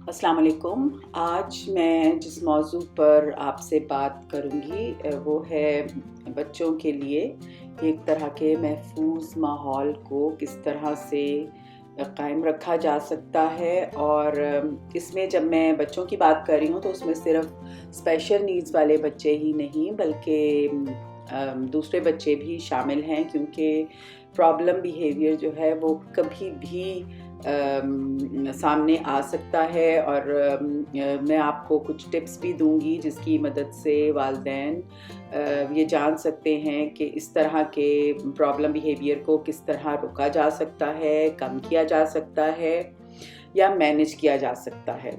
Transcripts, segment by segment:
अस्सलाम वालेकुम। आज मैं जिस मौजू पर आपसे बात करूँगी वो है बच्चों के लिए एक तरह के महफूज माहौल को किस तरह से कायम रखा जा सकता है। और इसमें जब मैं बच्चों की बात कर रही हूँ तो उसमें सिर्फ स्पेशल नीड्स वाले बच्चे ही नहीं बल्कि दूसरे बच्चे भी शामिल हैं, क्योंकि प्रॉब्लम बिहेवियर जो है वो कभी भी सामने आ सकता है। और मैं आपको कुछ टिप्स भी दूंगी जिसकी मदद से वालिदैन ये जान सकते हैं कि इस तरह के प्रॉब्लम बिहेवियर को किस तरह रोका जा सकता है, कम किया जा सकता है या मैनेज किया जा सकता है।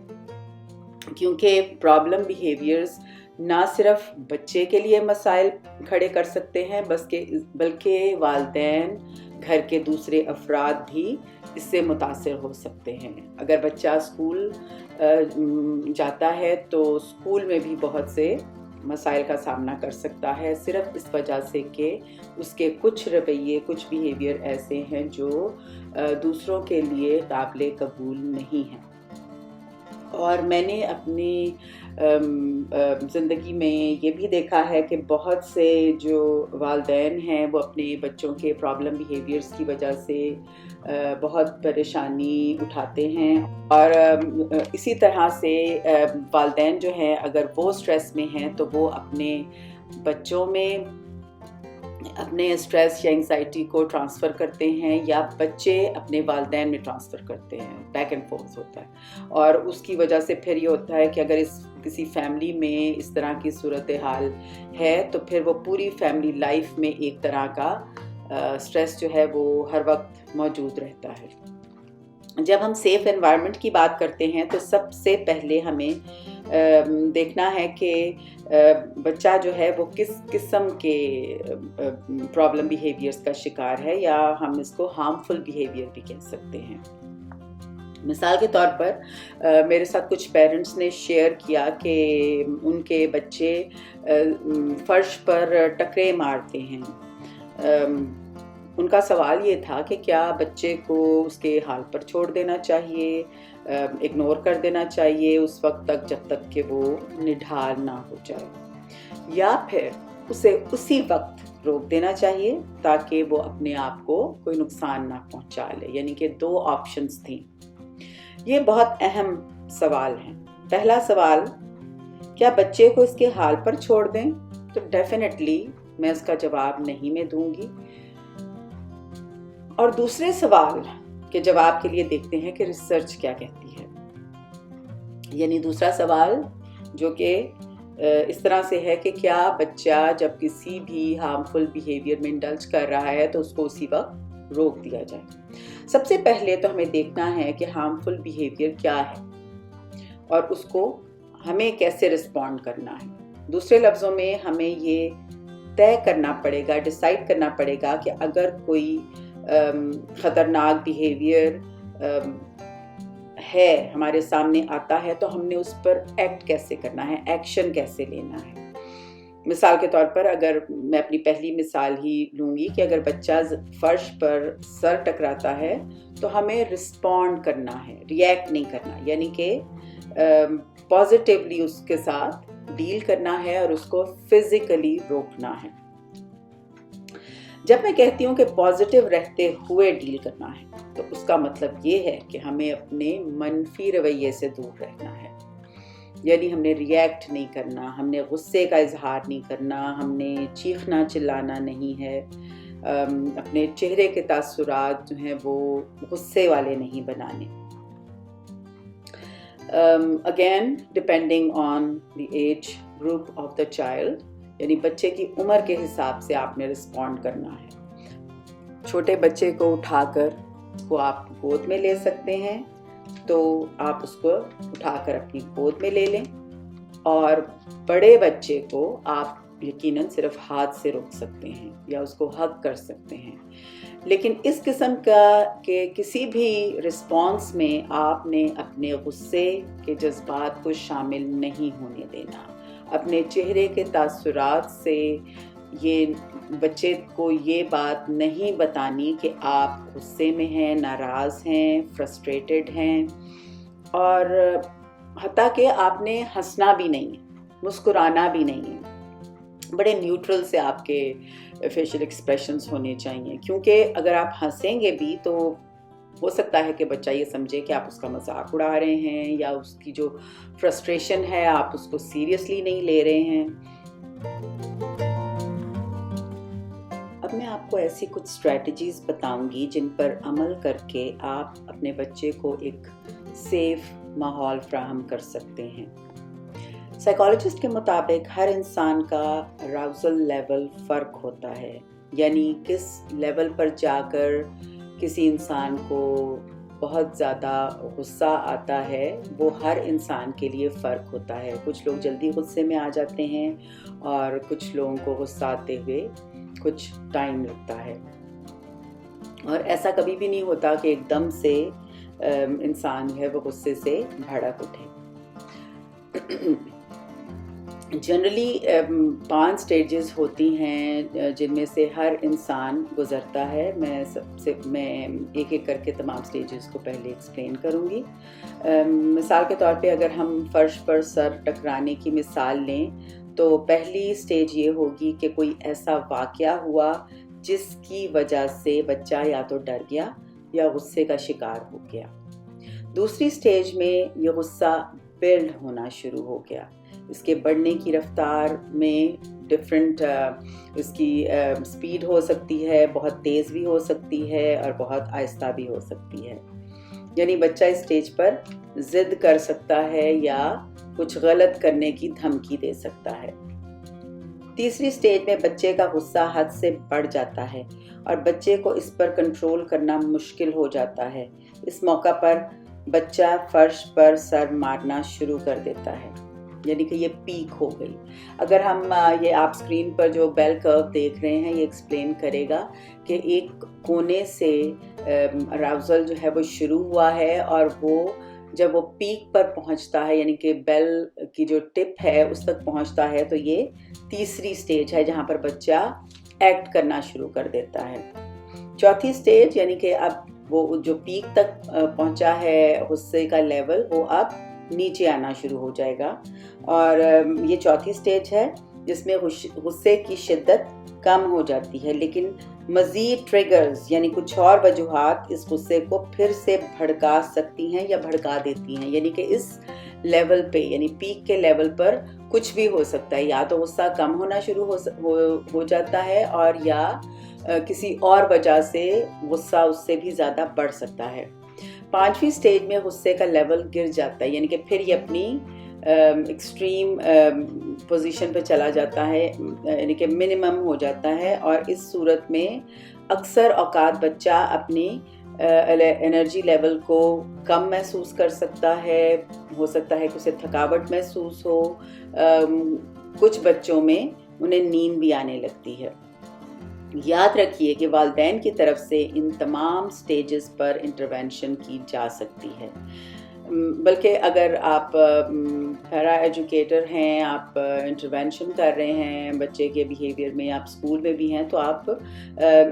क्योंकि प्रॉब्लम बिहेवियर्स ना सिर्फ बच्चे के लिए मसाइल खड़े कर सकते हैं बल्कि वालिदैन, घर के दूसरे अफराद भी इससे मुतासिर हो सकते हैं। अगर बच्चा स्कूल जाता है तो स्कूल में भी बहुत से मसाइल का सामना कर सकता है, सिर्फ इस वजह से कि उसके कुछ रवैये, कुछ बिहेवियर ऐसे हैं जो दूसरों के लिए काबिल कबूल नहीं हैं। और मैंने अपनी ज़िंदगी में ये भी देखा है कि बहुत से जो वालिदैन हैं वो अपने बच्चों के प्रॉब्लम बिहेवियर्स की वजह से बहुत परेशानी उठाते हैं। और इसी तरह से वालिदैन जो हैं अगर वो स्ट्रेस में हैं तो वो अपने बच्चों में अपने स्ट्रेस या एंग्जाइटी को ट्रांसफ़र करते हैं या बच्चे अपने वालिदैन में ट्रांसफ़र करते हैं। बैक एंड फोर्थ होता है। और उसकी वजह से फिर ये होता है कि अगर किसी फैमिली में इस तरह की सूरत हाल है तो फिर वो पूरी फैमिली लाइफ में एक तरह का स्ट्रेस जो है वो हर वक्त मौजूद रहता है। जब हम सेफ़ एनवायरनमेंट की बात करते हैं तो सबसे पहले हमें देखना है कि बच्चा जो है वो किस किस्म के प्रॉब्लम बिहेवियर्स का शिकार है, या हम इसको हार्मफुल बिहेवियर भी कह सकते हैं। मिसाल के तौर पर मेरे साथ कुछ पेरेंट्स ने शेयर किया कि उनके बच्चे फर्श पर टकरे मारते हैं। उनका सवाल ये था कि क्या बच्चे को उसके हाल पर छोड़ देना चाहिए, इग्नोर कर देना चाहिए उस वक्त तक जब तक कि वो निढाल ना हो जाए, या फिर उसे उसी वक्त रोक देना चाहिए ताकि वो अपने आप को कोई नुकसान ना पहुंचा ले। यानी कि दो ऑप्शंस थी। ये बहुत अहम सवाल हैं। पहला सवाल, क्या बच्चे को इसके हाल पर छोड़ दें? तो डेफिनेटली मैं इसका जवाब नहीं मैं दूंगी। और दूसरे सवाल के जवाब के लिए देखते हैं कि रिसर्च क्या कहती है। यानी दूसरा सवाल जो कि इस तरह से है कि क्या बच्चा जब किसी भी हार्मफुल बिहेवियर में इंडल्ज कर रहा है तो उसको उसी वक्त रोक दिया जाए। सबसे पहले तो हमें देखना है कि हार्मफुल बिहेवियर क्या है और उसको हमें कैसे रिस्पॉन्ड करना है। दूसरे लफ्ज़ों में हमें ये तय करना पड़ेगा, डिसाइड करना पड़ेगा कि अगर कोई ख़तरनाक बिहेवियर है हमारे सामने आता है तो हमने उस पर एक्ट कैसे करना है, एक्शन कैसे लेना है। मिसाल के तौर पर अगर मैं अपनी पहली मिसाल ही लूँगी कि अगर बच्चा फर्श पर सर टकराता है तो हमें रिस्पॉन्ड करना है, रिएक्ट नहीं करना। यानी कि पॉजिटिवली उसके साथ डील करना है और उसको फिजिकली रोकना है। जब मैं कहती हूँ कि पॉजिटिव रहते हुए डील करना है तो उसका मतलब ये है कि हमें अपने मनफी रवैये से दूर रहना है। यानी हमने रिएक्ट नहीं करना, हमने गुस्से का इजहार नहीं करना, हमने चीखना चिल्लाना नहीं है, अपने चेहरे के तासुरात जो हैं वो गुस्से वाले नहीं बनाने। Again depending on the age group of the child, यानी बच्चे की उम्र के हिसाब से आपने रिस्पॉन्ड करना है। छोटे बच्चे को उठाकर उसको आप गोद में ले सकते हैं तो आप उसको उठाकर अपनी गोद में ले लें, और बड़े बच्चे को आप यकीनन सिर्फ हाथ से रोक सकते हैं या उसको हग कर सकते हैं। लेकिन इस किस्म का के किसी भी रिस्पॉन्स में आपने अपने गुस्से के जज्बात को शामिल नहीं होने देना। अपने चेहरे के तासुरात से ये बच्चे को ये बात नहीं बतानी कि आप गुस्से में हैं, नाराज़ हैं, फ्रस्ट्रेटेड हैं। और हत्ता कि आपने हंसना भी नहीं है, मुस्कुराना भी नहीं है, बड़े न्यूट्रल से आपके फेशियल एक्सप्रेशंस होने चाहिए, क्योंकि अगर आप हंसेंगे भी तो हो सकता है कि बच्चा ये समझे कि आप उसका मजाक उड़ा रहे हैं या उसकी जो फ्रस्ट्रेशन है आप उसको सीरियसली नहीं ले रहे हैं। अब मैं आपको ऐसी कुछ स्ट्रेटजीज बताऊंगी जिन पर अमल करके आप अपने बच्चे को एक सेफ माहौल फ्राहम कर सकते हैं। साइकोलॉजिस्ट के मुताबिक हर इंसान का अराउजल लेवल फ़र्क होता है, यानी किस लेवल पर जाकर किसी इंसान को बहुत ज़्यादा गुस्सा आता है वो हर इंसान के लिए फ़र्क होता है। कुछ लोग जल्दी गुस्से में आ जाते हैं और कुछ लोगों को गुस्सा आते हुए कुछ टाइम लगता है, और ऐसा कभी भी नहीं होता कि एकदम से इंसान है वो गुस्से से भड़क उठे। जनरली 5 स्टेजेस होती हैं जिनमें से हर इंसान गुज़रता है। मैं एक एक करके तमाम स्टेजेस को पहले एक्सप्लेन करूँगी। मिसाल के तौर पे अगर हम फर्श पर सर टकराने की मिसाल लें तो पहली स्टेज ये होगी कि कोई ऐसा वाक़या हुआ जिसकी वजह से बच्चा या तो डर गया या गुस्से का शिकार हो गया। दूसरी स्टेज में ये गुस्सा बिल्ड होना शुरू हो गया, इसके बढ़ने की रफ्तार में डिफरेंट इसकी स्पीड हो सकती है, बहुत तेज़ भी हो सकती है और बहुत आहिस्ता भी हो सकती है। यानी बच्चा इस स्टेज पर ज़िद कर सकता है या कुछ गलत करने की धमकी दे सकता है। तीसरी स्टेज में बच्चे का गुस्सा हद से बढ़ जाता है और बच्चे को इस पर कंट्रोल करना मुश्किल हो जाता है। इस मौका पर बच्चा फर्श पर सर मारना शुरू कर देता है, यानी कि ये पीक हो गई। अगर हम ये आप स्क्रीन पर जो बेल कर्व देख रहे हैं ये एक्सप्लेन करेगा कि एक कोने से अराउजल जो है वो शुरू हुआ है और वो जब वो पीक पर पहुंचता है, यानी कि बेल की जो टिप है उस तक पहुंचता है, तो ये तीसरी स्टेज है जहां पर बच्चा एक्ट करना शुरू कर देता है। चौथी स्टेज यानी कि अब वो जो पीक तक पहुंचा है गुस्से का लेवल, वो अब नीचे आना शुरू हो जाएगा, और ये चौथी स्टेज है जिसमें गुस्से की शिद्दत कम हो जाती है, लेकिन मज़ीद ट्रिगर्स यानी कुछ और वजूहात इस गुस्से को फिर से भड़का सकती हैं या भड़का देती हैं। यानी कि इस लेवल पे यानी पीक के लेवल पर कुछ भी हो सकता है, या तो गुस्सा कम होना शुरू हो जाता है और या किसी और वजह से गुस्सा उससे भी ज़्यादा बढ़ सकता है। 5वीं स्टेज में गुस्से का लेवल गिर जाता है, यानी कि फिर ये अपनी एक्सट्रीम पोजीशन पे चला जाता है, यानी कि मिनिमम हो जाता है, और इस सूरत में अक्सर औकात बच्चा अपनी एनर्जी लेवल को कम महसूस कर सकता है। हो सकता है कि उसे थकावट महसूस हो, कुछ बच्चों में उन्हें नींद भी आने लगती है। याद रखिए कि वालिदैन की तरफ से इन तमाम स्टेजेस पर इंटरवेंशन की जा सकती है, बल्कि अगर आप पैरा एजुकेटर हैं, आप इंटरवेंशन कर रहे हैं बच्चे के बिहेवियर में, आप स्कूल में भी हैं, तो आप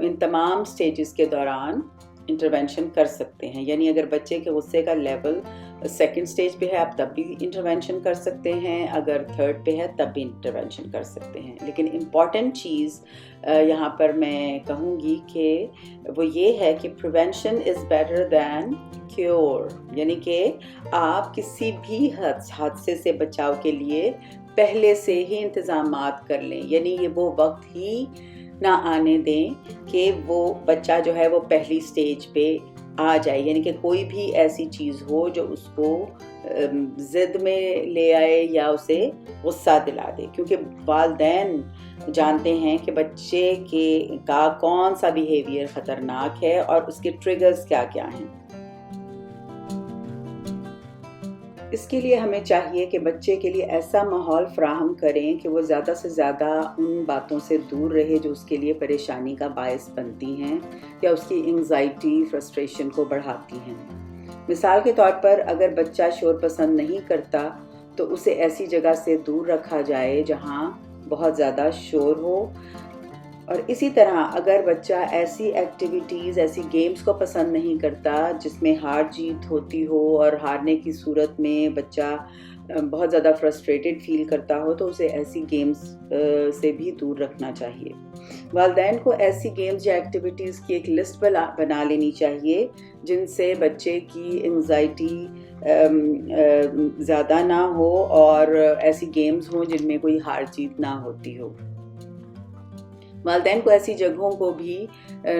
इन तमाम स्टेजेस के दौरान इंटरवेंशन कर सकते हैं। यानी अगर बच्चे के गुस्से का लेवल 2nd स्टेज पे है आप तब भी इंटरवेंशन कर सकते हैं, अगर 3rd पे है तब भी इंटरवेंशन कर सकते हैं। लेकिन इम्पॉर्टेंट चीज़ यहाँ पर मैं कहूँगी कि वो ये है कि prevention is better than cure, यानी कि आप किसी भी हादसे से बचाव के लिए पहले से ही इंतज़ामात कर लें। यानी ये वो वक्त ही ना आने दें कि वो बच्चा जो है वो पहली स्टेज पे आ जाए, यानी कि कोई भी ऐसी चीज़ हो जो उसको ज़िद में ले आए या उसे गुस्सा दिला दे, क्योंकि वालिदैन जानते हैं कि बच्चे का कौन सा बिहेवियर ख़तरनाक है और उसके ट्रिगर्स क्या क्या हैं। इसके लिए हमें चाहिए कि बच्चे के लिए ऐसा माहौल फ्राहम करें कि वो ज़्यादा से ज़्यादा उन बातों से दूर रहे जो उसके लिए परेशानी का बायस बनती हैं या उसकी एंग्जाइटी फ्रस्ट्रेशन को बढ़ाती हैं। मिसाल के तौर पर अगर बच्चा शोर पसंद नहीं करता तो उसे ऐसी जगह से दूर रखा जाए जहाँ बहुत ज़्यादा शोर हो, اور اسی طرح اگر بچہ ایسی ایکٹیویٹیز، ایسی گیمز کو پسند نہیں کرتا جس میں ہار جیت ہوتی ہو اور ہارنے کی صورت میں بچہ بہت زیادہ فرسٹریٹڈ فیل کرتا ہو، تو اسے ایسی گیمز سے بھی دور رکھنا چاہیے۔ والدین کو ایسی گیمز یا ایکٹیویٹیز کی ایک لسٹ بنا لینی چاہیے جن سے بچے کی انگزائٹی زیادہ نہ ہو اور ایسی گیمز ہوں جن میں کوئی ہار جیت نہ ہوتی ہو۔ والدین کو ایسی جگہوں کو بھی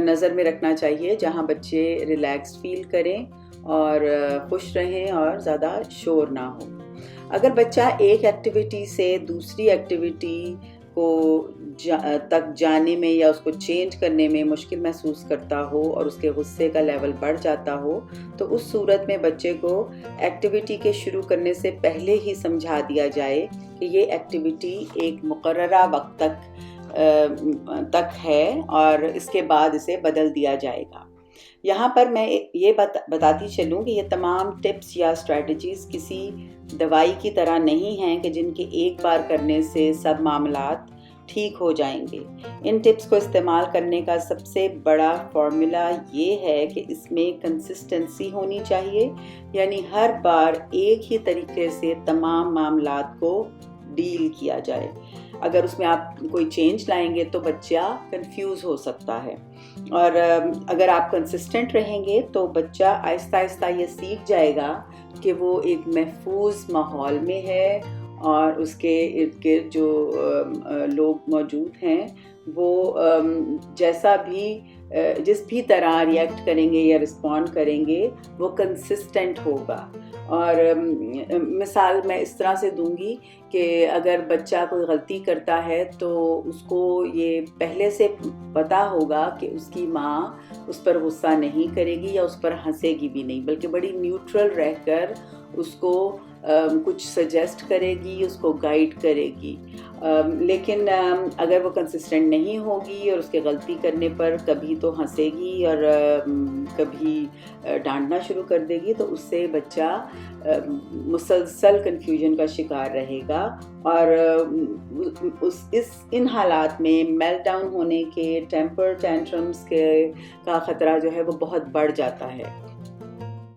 نظر میں رکھنا چاہیے جہاں بچے ریلیکس فیل کریں اور خوش رہیں اور زیادہ شور نہ ہو۔ اگر بچہ ایک ایکٹیویٹی سے دوسری ایکٹیویٹی کو تک جانے میں یا اس کو چینج کرنے میں مشکل محسوس کرتا ہو اور اس کے غصے کا لیول بڑھ جاتا ہو، تو اس صورت میں بچے کو ایکٹیویٹی کے شروع کرنے سے پہلے ہی سمجھا دیا جائے کہ یہ ایکٹیویٹی ایک مقررہ وقت تک ہے اور اس کے بعد اسے بدل دیا جائے گا۔ یہاں پر میں یہ بتاتی چلوں کہ یہ تمام ٹپس یا اسٹریٹجیز کسی دوائی کی طرح نہیں ہیں کہ جن کے ایک بار کرنے سے سب معاملات ٹھیک ہو جائیں گے۔ ان ٹپس کو استعمال کرنے کا سب سے بڑا فارمولا یہ ہے کہ اس میں کنسسٹنسی ہونی چاہیے، یعنی ہر بار ایک ہی طریقے سے تمام معاملات کو ڈیل کیا جائے۔ اگر اس میں آپ کوئی چینج لائیں گے تو بچہ کنفیوز ہو سکتا ہے، اور اگر آپ کنسسٹنٹ رہیں گے تو بچہ آہستہ آہستہ یہ سیکھ جائے گا کہ وہ ایک محفوظ ماحول میں ہے اور اس کے ارد گرد جو لوگ موجود ہیں وہ جس بھی طرح ریئیکٹ کریں گے یا رسپونڈ کریں گے وہ کنسسٹنٹ ہوگا۔ اور مثال میں اس طرح سے دوں گی کہ اگر بچہ کوئی غلطی کرتا ہے تو اس کو یہ پہلے سے پتہ ہوگا کہ اس کی ماں اس پر غصہ نہیں کرے گی یا اس پر ہنسے گی بھی نہیں، بلکہ بڑی نیوٹرل رہ کر اس کو کچھ سجیسٹ کرے گی، اس کو گائیڈ کرے گی۔ لیکن اگر وہ کنسسٹنٹ نہیں ہوگی اور اس کے غلطی کرنے پر کبھی تو ہنسے گی اور کبھی ڈانٹنا شروع کر دے گی، تو اس سے بچہ مسلسل کنفیوژن کا شکار رہے گا اور ان حالات میں میلٹ ڈاؤن ہونے کے، ٹیمپر ٹینٹرمز کا خطرہ جو ہے وہ بہت بڑھ جاتا ہے۔